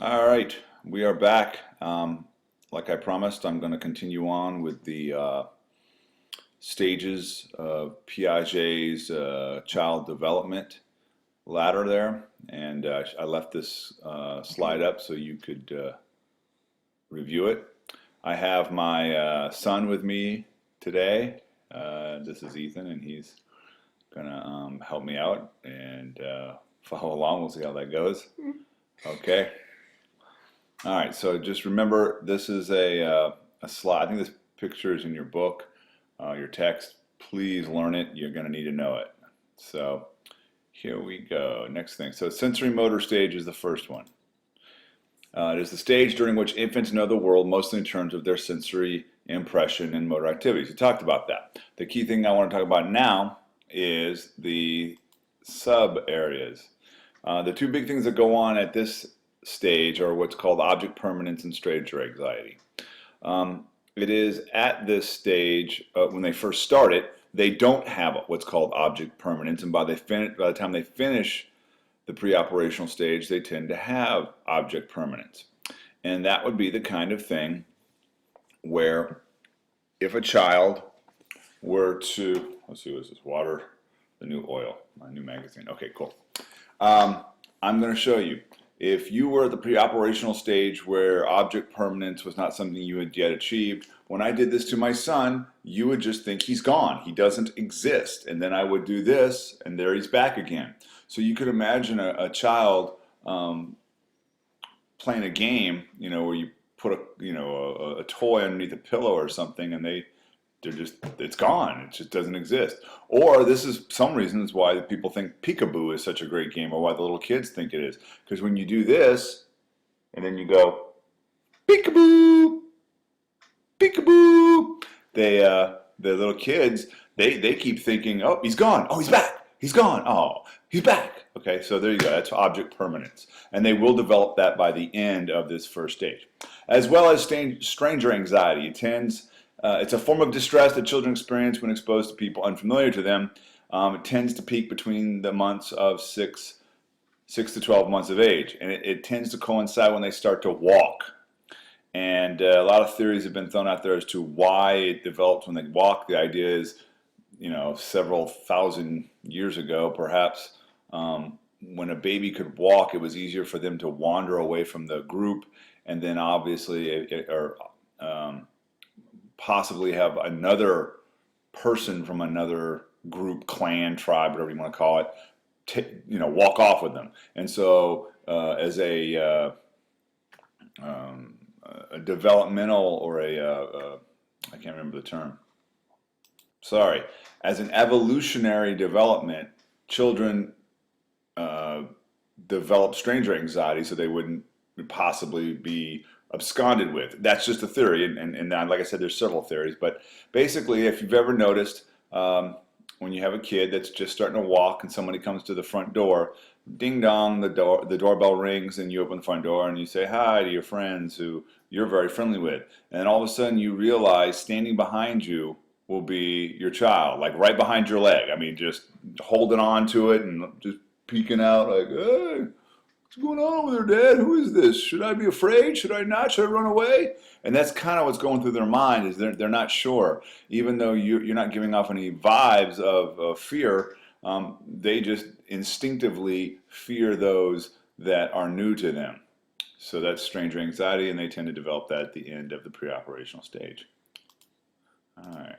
All right, we are back. Like I promised, I'm going to continue on with the stages of Piaget's child development ladder there. And I left this slide up so you could review it. I have my son with me today. This is Ethan, and he's going to help me out and follow along. We'll see how that goes. Okay. All right, so just remember this is a slide. I think this picture is in your book, your text. Please learn it. You're going to need to know it. So here we go. Next thing. So sensory motor stage is the first one. It is the stage during which infants know the world mostly in terms of their sensory impression and motor activities. We talked about that. The key thing I want to talk about now is the sub areas. The two big things that go on at this stage are what's called object permanence and stranger anxiety. It is at this stage when they first start it, they don't have what's called object permanence, and by the time they finish the pre-operational stage, they tend to have object permanence. And that would be the kind of thing where if a child were to, let's see, what is this, water, the new oil, my new magazine. Okay, cool. I'm going to show you. If you were at the pre-operational stage where object permanence was not something you had yet achieved, when I did this to my son, you would just think he's gone. He doesn't exist. And then I would do this, and there he's back again. So you could imagine a child playing a game, where you put a toy underneath a pillow or something, and it's gone. It just doesn't exist. Or this is some reasons why people think peekaboo is such a great game, or why the little kids think it is. Because when you do this, and then you go, peekaboo, peekaboo, the little kids, they keep thinking, oh, he's gone. Oh, he's back. He's gone. Oh, he's back. Okay, so there you go. That's object permanence. And they will develop that by the end of this first stage. As well as stranger anxiety. It's a form of distress that children experience when exposed to people unfamiliar to them. It tends to peak between the months of 6 to 12 months of age, and it tends to coincide when they start to walk. And a lot of theories have been thrown out there as to why it develops when they walk. The idea is, several thousand years ago, perhaps, when a baby could walk, it was easier for them to wander away from the group, and then obviously, possibly have another person from another group, clan, tribe, whatever you want to call it, walk off with them. And so, as a developmental or I can't remember the term. Sorry, as an evolutionary development, children develop stranger anxiety, so they wouldn't possibly be absconded with. That's just a theory, and like I said, there's several theories, but basically, if you've ever noticed, when you have a kid that's just starting to walk and somebody comes to the front door, ding dong, the doorbell rings, and you open the front door and you say hi to your friends who you're very friendly with, and then all of a sudden you realize standing behind you will be your child, like right behind your leg. I mean, just holding on to it and just peeking out like, hey, what's going on over there, Dad? Who is this? Should I be afraid? Should I not? Should I run away? And that's kind of what's going through their mind, is they're not sure. Even though you're not giving off any vibes of fear, they just instinctively fear those that are new to them. So that's stranger anxiety, and they tend to develop that at the end of the pre-operational stage. All right.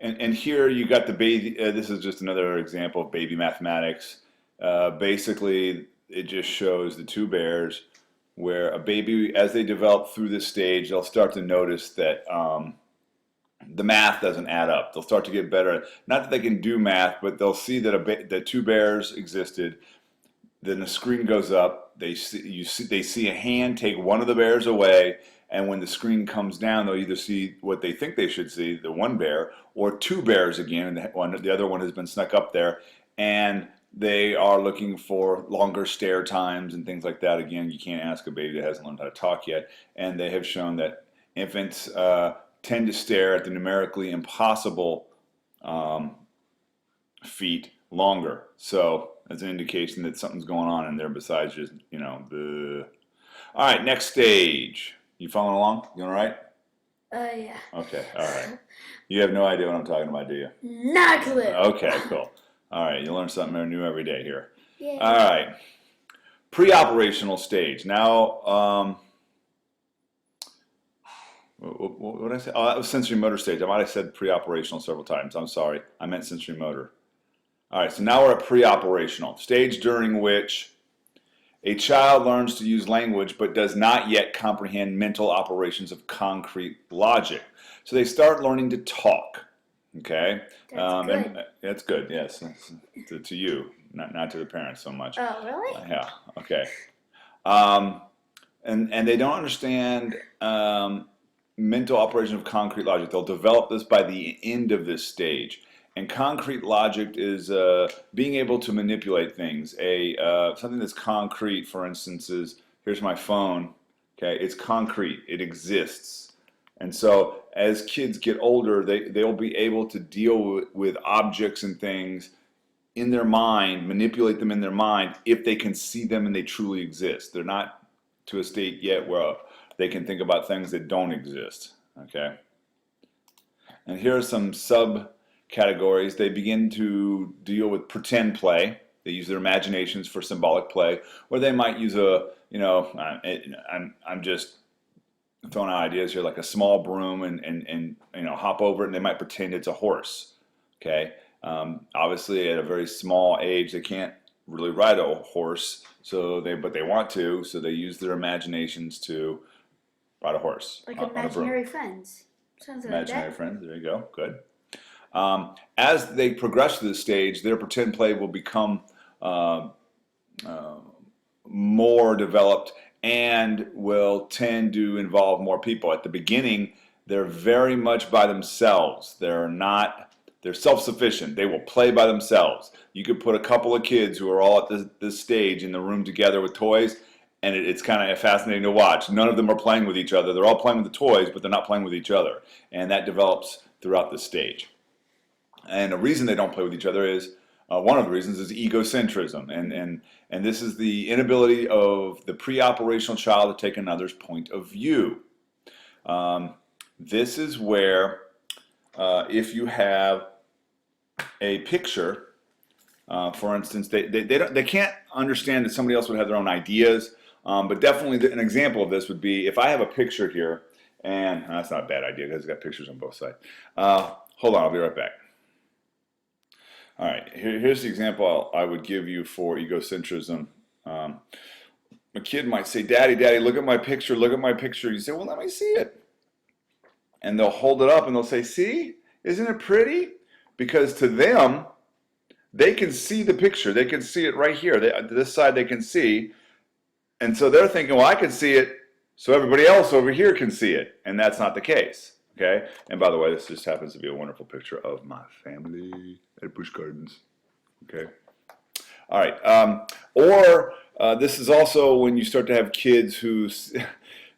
And here you got the baby. This is just another example of baby mathematics. Basically, it just shows the two bears where a baby, as they develop through this stage, they'll start to notice that the math doesn't add up. They'll start to get better. Not that they can do math, but they'll see that that two bears existed. Then the screen goes up. They see a hand take one of the bears away, and when the screen comes down, they'll either see what they think they should see, the one bear, or two bears again, and the other one has been snuck up there, and they are looking for longer stare times and things like that. Again, you can't ask a baby that hasn't learned how to talk yet, and they have shown that infants tend to stare at the numerically impossible feat longer. So as an indication that something's going on in there besides just, the... All right, next stage. You following along? You all right? Yeah. Okay, all right. You have no idea what I'm talking about, do you? Not a clue. Okay, cool. All right, you learn something new every day here. Yeah. All right. Pre-operational stage. Now, what did I say? Oh, that was sensory motor stage. I might have said pre-operational several times. I'm sorry. I meant sensory motor. All right, so now we're at pre-operational stage, during which a child learns to use language but does not yet comprehend mental operations of concrete logic. So they start learning to talk. Okay? That's good. And that's good, yes. To you, not to the parents so much. Oh, really? Yeah, okay. And they don't understand mental operation of concrete logic. They'll develop this by the end of this stage. And concrete logic is being able to manipulate things. Something that's concrete, for instance, is here's my phone. Okay, it's concrete. It exists. And so as kids get older, they'll be able to deal with objects and things in their mind, manipulate them in their mind if they can see them and they truly exist. They're not to a state yet where they can think about things that don't exist. Okay. And here are some subcategories. They begin to deal with pretend play. They use their imaginations for symbolic play, or they might use I'm just throwing out ideas here, like a small broom and hop over it, and they might pretend it's a horse. Okay. Obviously, at a very small age, they can't really ride a horse, but they want to, so they use their imaginations to ride a horse. Like imaginary friends. Sounds like Imaginary that. friends. There you go. Good. As they progress to this stage, their pretend play will become more developed and will tend to involve more people. At the beginning, they're very much by themselves. They're self-sufficient. They will play by themselves. You could put a couple of kids who are all at this stage in the room together with toys, and it's kind of fascinating to watch. None of them are playing with each other. They're all playing with the toys, but they're not playing with each other. And that develops throughout this stage. And the reason they don't play with each other is, one of the reasons is egocentrism. And this is the inability of the pre-operational child to take another's point of view. This is where, if you have a picture, for instance, they can't understand that somebody else would have their own ideas, but definitely an example of this would be if I have a picture here, and that's not a bad idea because it's got pictures on both sides. Hold on, I'll be right back. All right, here's the example I would give you for egocentrism. A kid might say, Daddy, look at my picture, look at my picture. You say, well, let me see it. And they'll hold it up and they'll say, see, isn't it pretty? Because to them, they can see the picture. They can see it right here. This side they can see. And so they're thinking, well, I can see it, so everybody else over here can see it. And that's not the case. Okay? And by the way, this just happens to be a wonderful picture of my family at Busch Gardens. Okay? All right. This is also when you start to have kids who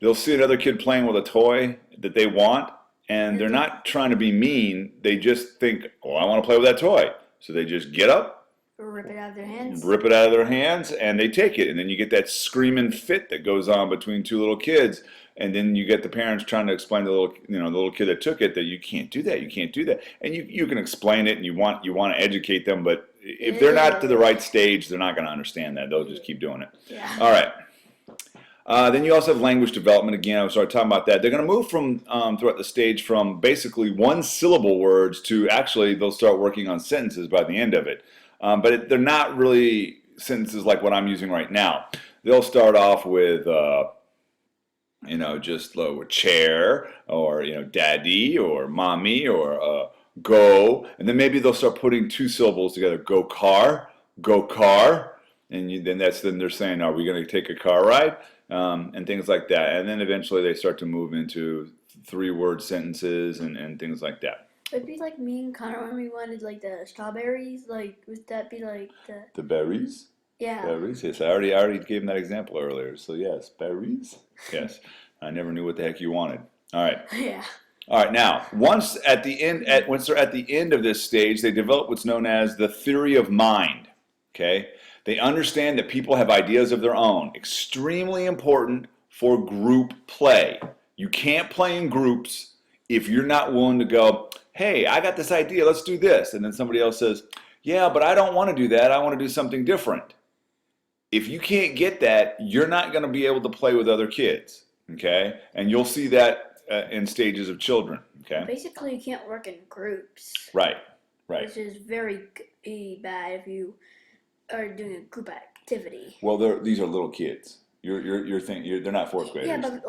they'll see another kid playing with a toy that they want, and they're not trying to be mean. They just think, oh, I want to play with that toy. So they just get up, Rip it out of their hands. Rip it out of their hands, and they take it. And then you get that screaming fit that goes on between two little kids. And then you get the parents trying to explain to the little kid that took it that you can't do that, you can't do that. And you can explain it, and you want to educate them, but if they're not to the right stage, they're not going to understand that. They'll just keep doing it. Yeah. All right. Then you also have language development. Again, I started talking about that. They're going to move from throughout the stage from basically one-syllable words to actually they'll start working on sentences by the end of it. But they're not really sentences like what I'm using right now. They'll start off with just with chair, or daddy, or mommy, or go, and then maybe they'll start putting two syllables together. Go car, and then they're saying, are we going to take a car ride, and things like that. And then eventually they start to move into 3-word sentences and things like that. It'd be like me and Connor when we wanted like the strawberries. Like, would that be like the berries? Yeah. Berries. Yes, I already gave them that example earlier. So yes, berries. Yes, I never knew what the heck you wanted. All right. Yeah. All right. Now, once they're at the end of this stage, they develop what's known as the theory of mind. Okay? They understand that people have ideas of their own. Extremely important for group play. You can't play in groups if you're not willing to go, hey, I got this idea, let's do this. And then somebody else says, yeah, but I don't want to do that, I want to do something different. If you can't get that, you're not going to be able to play with other kids. Okay? And you'll see that in stages of children. Okay? Basically, you can't work in groups. Right, right. Which is very bad if you are doing a group activity. Well, these are little kids. They're not fourth graders. Yeah, but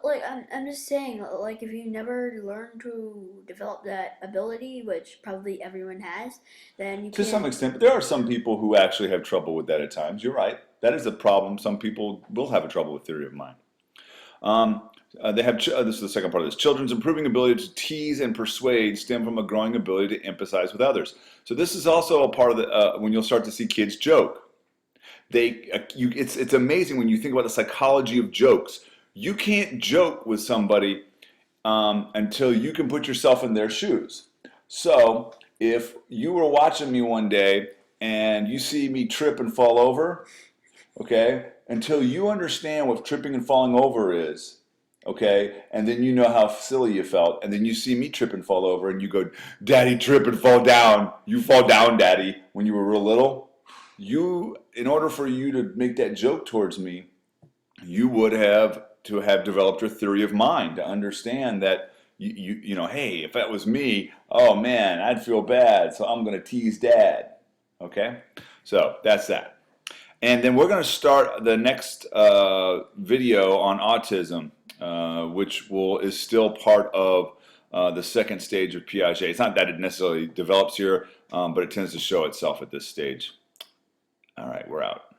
like I'm just saying, like if you never learn to develop that ability, which probably everyone has, then you To can't. some extent, but there are some people who actually have trouble with that at times. You're right. That is a problem. Some people will have a trouble with theory of mind. This is the second part of this. Children's improving ability to tease and persuade stem from a growing ability to empathize with others. So this is also a part of the when you'll start to see kids joke. It's amazing when you think about the psychology of jokes. You can't joke with somebody until you can put yourself in their shoes. So if you were watching me one day and you see me trip and fall over, okay, until you understand what tripping and falling over is, okay, and then you know how silly you felt, and then you see me trip and fall over and you go, Daddy, trip and fall down. You fall down, Daddy, when you were real little. In order for you to make that joke towards me, you would have to have developed your theory of mind to understand that you know, hey, if that was me, oh man, I'd feel bad, so I'm going to tease Dad. Okay, so that's that. And then we're going to start the next video on autism, which is still part of the second stage of Piaget. It's not that it necessarily develops here, but it tends to show itself at this stage. All right, we're out.